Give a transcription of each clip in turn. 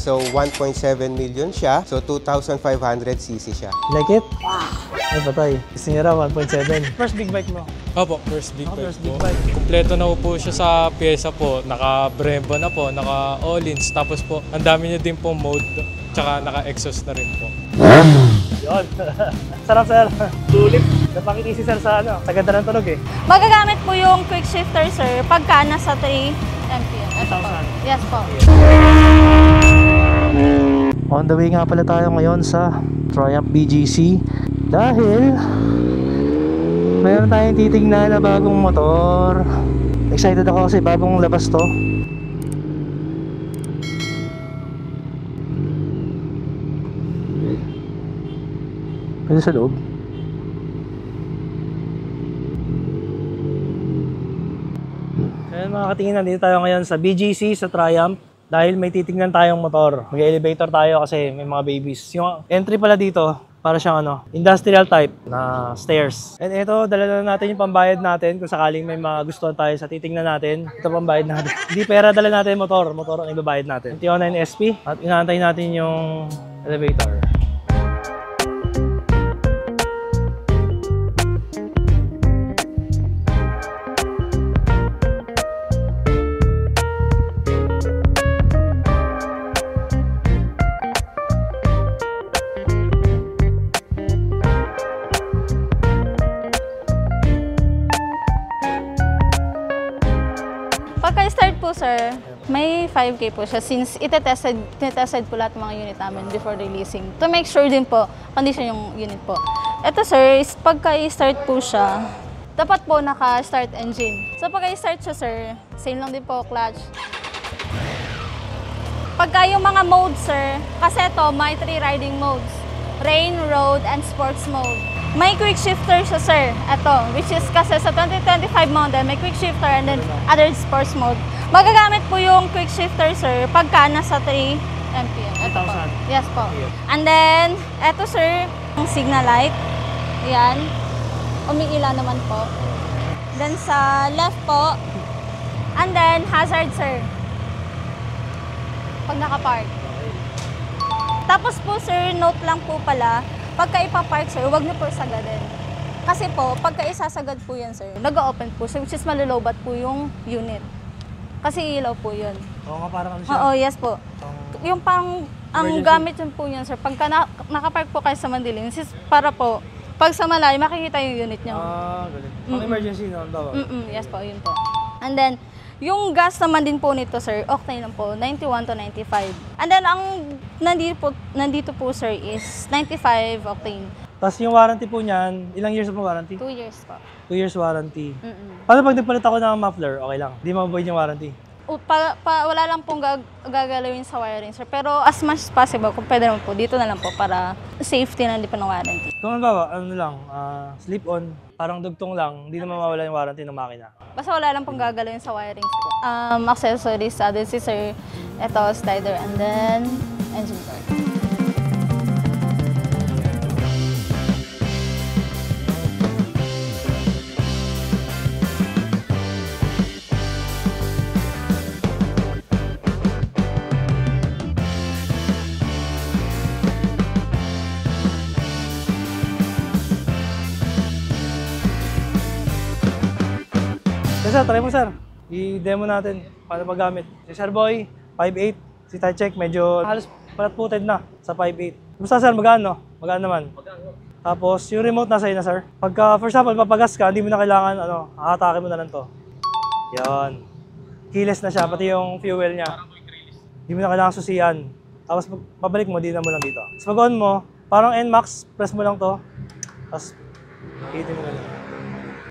So 1.7 million siya. So 2,500cc siya. Like it? Ay, patay. Gusto niya raw 1.7. First big bike mo? Opo, first big bike First po. big bike. Kompleto na po siya sa pyesa po. Naka-Brembo na po, naka-All-ins. Tapos po, ang dami niya din po mode. Tsaka naka-exhaust na rin po. Yun. Sarap, sir. Sulit. Napakiti si sir sa ano. Sa ganda ng tunog eh. Magagamit po yung quick shifter, sir, pagka nasa 3 mpm. Ito po. 1,000. Yes po. On the way nga pala tayo ngayon sa Triumph BGC dahil mayroon tayong titignan na bagong motor. Excited ako kasi bagong labas to. Pwede sa loob. Ayan mga katingin, nandito tayo ngayon sa BGC sa Triumph dahil may titignan tayong motor. Mag-elevator tayo kasi may mga babies. Yung entry pala dito, para siyang industrial type na stairs. And ito, dala na natin yung pambayad natin kung sakaling may mga gustuhan tayo sa titignan natin. Ito pambayad natin. Hindi pera, dala natin motor. Motor ang ibabayad natin. Tion9 SP at inaantay natin yung elevator. Pagka-start po, sir, may 5K po siya since itetested po lahat ng mga unit namin before releasing. To make sure din po, condition yung unit po. Ito, sir, is pagka-start po siya, dapat po naka-start engine. So, pagka-start siya, sir, same lang din po, clutch. Pagka yung mga modes, sir, kasi ito, may 3 riding modes. Rain, road, and sports mode. May quick shifter siya, sir. Ito, which is kasi sa 2025 model, may quick shifter and then other sports mode. Magagamit po yung quick shifter, sir, pagka nasa 3 mpm. Ito po. 1,000. Yes po. And then, ito, sir, yung signal light. Yan. Umiila naman po. Then sa left po. And then, hazard, sir. Pag nakapark. Tapos po, sir, note lang po pala, pagka ipapark, sir, huwag niyo po sagadin. Kasi po, pagka isasagad po yan, sir, nag-open po siya, which is malulobat po yung unit. Kasi ilaw po yun. Oo nga, parang ano siya? Oo, yes po. Yung pang, ang Emergency. gamit yun po yun, sir, pagka nakapark po kayo sa Mandiling, sis, para po, pag sa malayo, makikita yung unit niyo. Galing. Pang emergency na, ang tawag. Yes po, yun po. And then, yung gas naman din po nito, sir, octane lang po, 91 to 95. And then, ang nandito po, sir, is 95 octane. Tapos yung warranty po niyan, ilang years po warranty? 2 years po. 2 years warranty. Paano pag nagpalit ako ng muffler, okay lang? Di ma-avoid yung warranty? Wala lang pong gagalawin sa wiring, sir. Pero as much as possible, kung pwede naman po, dito na lang po para safety na hindi pa ng warranty. Kung ano lang, slip on, parang dugtong lang, hindi na mawawala yung warranty ng makina. Basta wala lang pong gagalawin sa wiring po. Accessories, din si sir, ito, slider, and then engine door. Sir, try mo sir. I-demo natin paano paggamit. Si Sir Boy, 5'8". Si Tycheck, medyo halos palat-puted na sa 5'8". Basta sir, magaan Magaan naman. Tapos yung remote nasa iyo na sir. Pagka, for example, papagas ka, hindi mo na kailangan, hahatake mo na lang to. Yan. Keyless na siya, pati yung fuel niya. Hindi mo na kailangan susian. Tapos pabalik mo, di na mo lang dito. Tapos pag-on mo, parang NMAX, press mo lang to. Tapos, hitin mo na lang.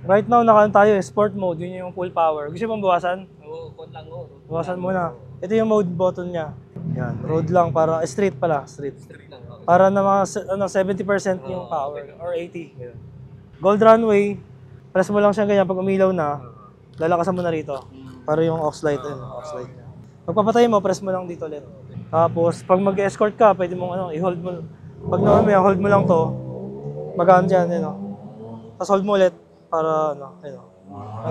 Right now, naka tayo, sport mode, yun yung full power. Gusto mo bawasan? Oo, lang oo. Bawasan muna. Ito yung mode button niya. Yan, road lang, para street pala, street. Lang oo. Para na mga 70% yung power, or 80. Gold runway, press mo lang siya ganyan, pag umilaw na, lalakasan mo na rito. Para yung aux light, aux light niya. Pag papatay mo, press mo lang dito ulit. Tapos, pag mag-escort ka, pwede mong i-hold mo. Pag hold mo lang to, magaan dyan, Tapos hold mo ulit. Para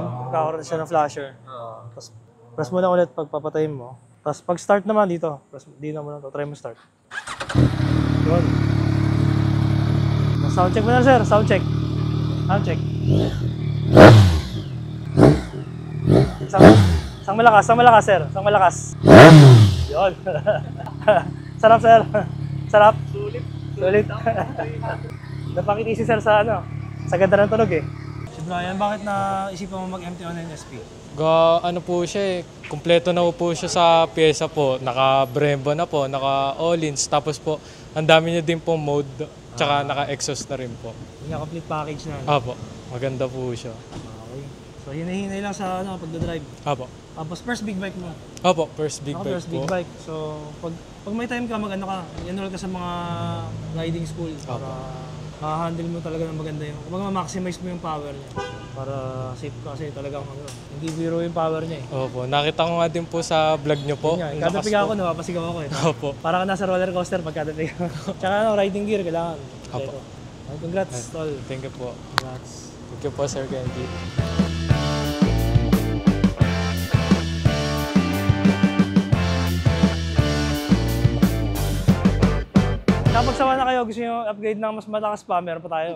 magkakaroon siya ng flasher. Tapos press mo lang ulit pag papatayin mo. Tapos pag start naman dito, tapos di na muna to, try mo start. Yun. Sound check mo na sir, sound check. Sound check. Sang malakas sir, sang malakas. Yun. Sarap sir. Sarap. Sulit. Napakitisi sir sa ano, sa ganda ng tunog eh. Si Brian, bakit na isipan mo mag-MT-09 SP? Ano po siya eh, kumpleto na po siya sa pyesa po. Naka-Brembo na po, naka-all-ins. Tapos po, ang dami niya din po mode, tsaka naka-exhaust na rin po. Yung complete package na. Apo, maganda po siya. Okay. So hinahinay lang sa ano, pagdadrive. Apo. Tapos first big bike mo. Opo, first big bike First po. big bike. So pag may time ka, mag-ano ka, enroll ka sa mga riding school para ma-handle mo talaga ng maganda yung, kumbaga ma-maximize mo yung power niya. Para safe ka kasi talagang ano, hindi biro yung power niya eh. Opo, nakita ko nga din po sa vlog niyo po. Yun nga, kada piga ako, napapasigaw ako eh. Opo. Para ka nasa roller coaster pag kada piga. Tsaka ano, riding gear kailangan. Opo. Congrats, tol. Thank you po. Congrats. Thank you po, Sir Kenji. Kapag sama na kayo, gusto nyo upgrade ng mas malakas pa, meron pa tayo.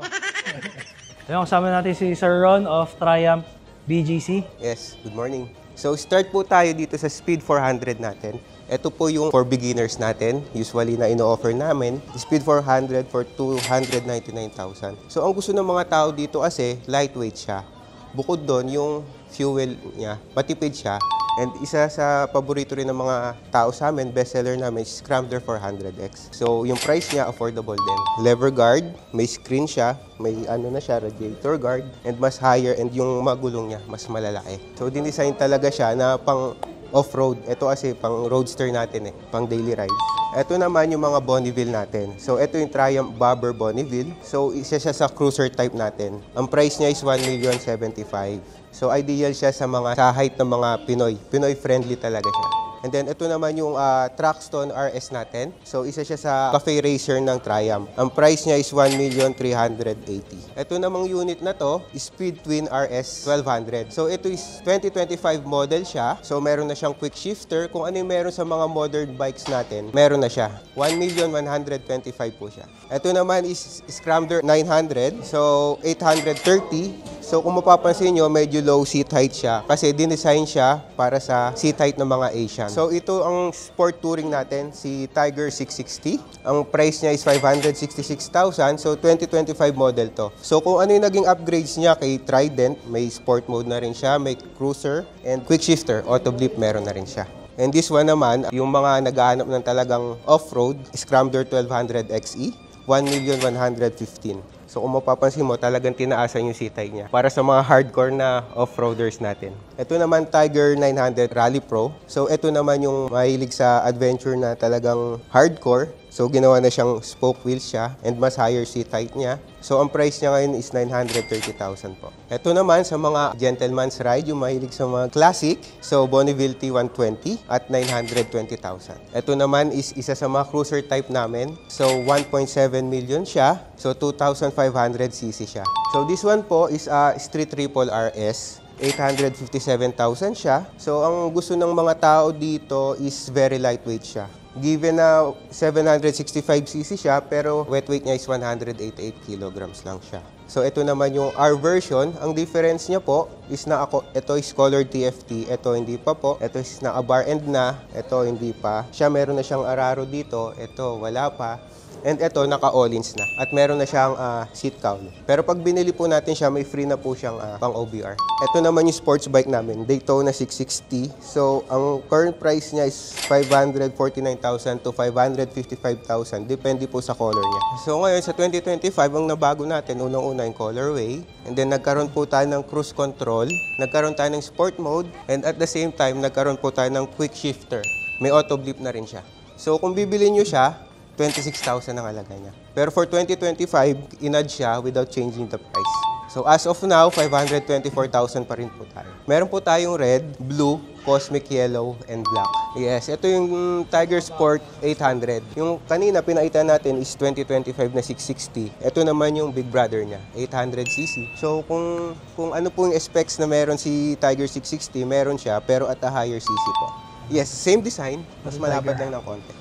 Ayun, kasama natin si Sir Ron of Triumph BGC. Yes, good morning. So start po tayo dito sa Speed 400 natin. Ito po yung for beginners natin. Usually na ino-offer namin, Speed 400 for 299,000. So ang gusto ng mga tao dito kasi, lightweight siya. Bukod doon, yung fuel niya, matipid siya. And isa sa paborito rin ng mga tao sa amin, bestseller namin, is Scrambler 400X. So yung price niya, affordable din. Lever guard, may screen siya, may ano na siya, radiator guard, and mas higher, and yung magulong niya, mas malalaki. So dinesign talaga siya na pang off-road. Ito kasi pang roadster natin eh, pang daily ride. Ito naman yung mga Bonneville natin. So ito yung Triumph Bobber Bonneville. So isa siya sa cruiser type natin. Ang price niya is 1,075,000. So ideal siya sa mga sa height ng mga Pinoy. Pinoy friendly talaga siya. And then ito naman yung Traxton RS natin. So isa siya sa cafe racer ng Triumph. Ang price niya is 1,380,000. Ito namang unit na to, Speed Twin RS 1200. So ito is 2025 model siya. So meron na siyang quick shifter. Kung ano yung meron sa mga modern bikes natin, meron na siya. 1,125,000 po siya. Ito naman is Scrambler 900. So 830. So kung mapapansin nyo, medyo low seat height siya. Kasi dinesign siya para sa seat height ng mga Asian. So ito ang sport touring natin, si Tiger 660. Ang price niya is 566,000. So 2025 model to. So kung ano yung naging upgrades niya kay Trident, may sport mode na rin siya, may cruiser, and quick shifter, auto blip meron na rin siya. And this one naman, yung mga nag-aanap ng talagang off-road, Scrambler 1200 XE, 1,115,000. So kung mapapansin mo, talagang tinaasan yung seat height niya para sa mga hardcore na off-roaders natin. Ito naman Tiger 900 Rally Pro. So ito naman yung mahilig sa adventure na talagang hardcore. So ginawa na siyang spoke wheels siya and mas higher seat height niya. So ang price niya ngayon is 930,000 po. Ito naman sa mga gentleman's ride, yung mahilig sa mga classic. So Bonneville T120 at 920,000. Ito naman is isa sa mga cruiser type namin. So 1.7 million siya. So 2,500cc siya. So this one po is a Street Triple RS. 857,000 siya. So ang gusto ng mga tao dito is very lightweight siya. Given na 765cc siya, pero wet weight niya is 188 kilograms lang siya. So ito naman yung R version. Ang difference niya po is na ito is colored TFT, ito hindi pa po. Ito is naka-bar end na, ito hindi pa. Siya meron na siyang araro dito, ito wala pa. And ito, naka-all-ins na. At meron na siyang seat cowl. Pero pag binili po natin siya, may free na po siyang pang OBR. Ito naman yung sports bike namin, Daytona 660. So, ang current price niya is 549,000 to 555,000. Depende po sa color niya. So, ngayon sa 2025, ang nabago natin, unang-una yung colorway. And then, nagkaroon po tayo ng cruise control. Nagkaroon tayo ng sport mode. And at the same time, nagkaroon po tayo ng quick shifter. May auto blip na rin siya. So, kung bibili nyo siya, 26,000 ang halaga niya. Pero for 2025, in-add siya without changing the price. So as of now, 524,000 pa rin po tayo. Meron po tayong red, blue, cosmic yellow, and black. Yes, ito yung Tiger Sport 800. Yung kanina pinakita natin is 2025 na 660. Ito naman yung big brother niya, 800cc. So kung ano po yung specs na meron si Tiger 660, meron siya pero at a higher cc po. Yes, same design. Mas Ito, malapad Tiger. lang ng konti.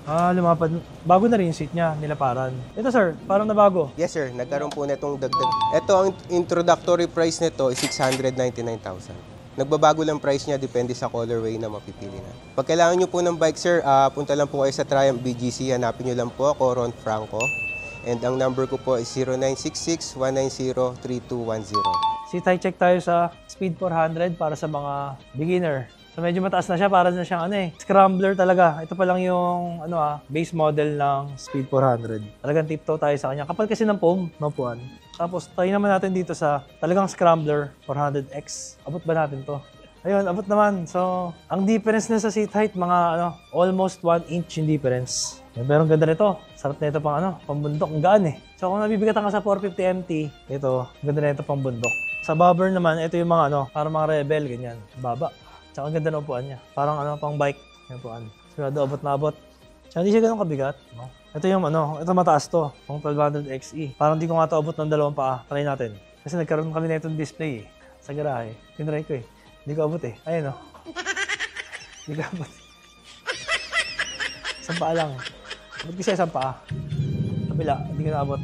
Lumapad. Bago na rin yung seat niya, nilaparan. Ito sir, parang nabago. Yes sir, nagkaroon po na itong dagdag. Ito ang introductory price nito is 699,000. Nagbabago lang price niya depende sa colorway na mapipili na. Pag kailangan nyo po ng bike sir, punta lang po kayo sa Triumph BGC. Hanapin nyo lang po ako, Ron Franco. And ang number ko po is 0966-190-3210. Check tayo sa Speed 400 para sa mga beginner. So medyo mataas na siya, para na siyang scrambler talaga. Ito pa lang yung base model ng Speed 400. Talagang tiptoe tayo sa kanya. Kapal kasi ng foam, mapuan. Tapos tayo naman natin dito sa talagang scrambler 400X. Abot ba natin to? Ayun, abot naman. So, ang difference na sa seat height, mga almost 1 inch yung difference. Pero ang ganda nito. Sarap na ito pang pambundok. Ang gaan eh. So kung nabibigatan ka sa 450 MT, ito, ang ganda na ito pang bundok. Sa bobber naman, ito yung mga para mga rebel, ganyan. Baba. Tsaka ang ganda ng upuan niya. Parang pang bike yung upuan. Sigurado abot na abot. Tsaka hindi siya ganun kabigat. No? Ito yung ito mataas to. Pang 1200 XE. Parang hindi ko nga ito abot ng 2 paa. Try natin. Kasi nagkaroon kami na itong display sa garahe. Tinry ko Hindi ko abot Ayun Hindi ko abot. Isang paa lang. Abot kasi isang paa. Kabila, hindi ko naabot.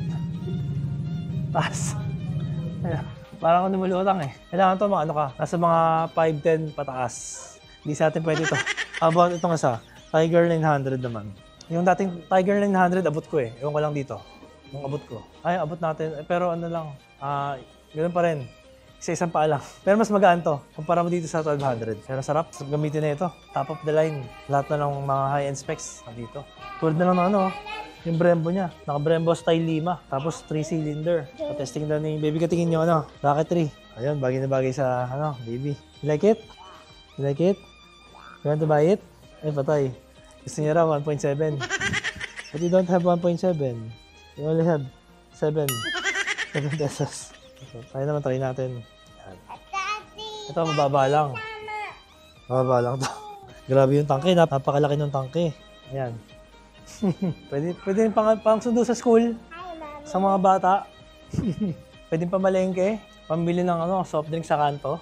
Taas. Ayun. Parang ako lumulutang Kailangan to nasa mga 5'10 pataas. Hindi sa atin pwede ito. About itong isa, Tiger 900 naman. Yung dating Tiger 900, abot ko Ewan ko lang dito. Yung abot ko. Ay, abot natin. Pero lang, ganoon pa rin. Isang paa lang. Pero mas magaan to, kumpara mo dito sa 1200. Pero sarap gamitin na ito. Top of the line. Lahat na ng mga high-end specs dito. Tulad na lang yung Brembo niya. Naka-Brembo Style 5. Tapos 3-cylinder. Testing daw ni Baby. Katingin nyo Rocket 3. Ayun, bagay na bagay sa Baby. You like it? You like it? You want to buy it? Ay, patay. Gusto niya raw 1.7. But you don't have 1.7. You only have 7 pesos. So, tayo naman, try natin. Yan. Ito, mababa lang. Mababa lang to. Grabe yung tangke. Napakalaki ng tangke. Ayan. pwede pang sundo sa school. Sa mga bata. Pwede pamalengke. Pambili ng soft drink sa kanto.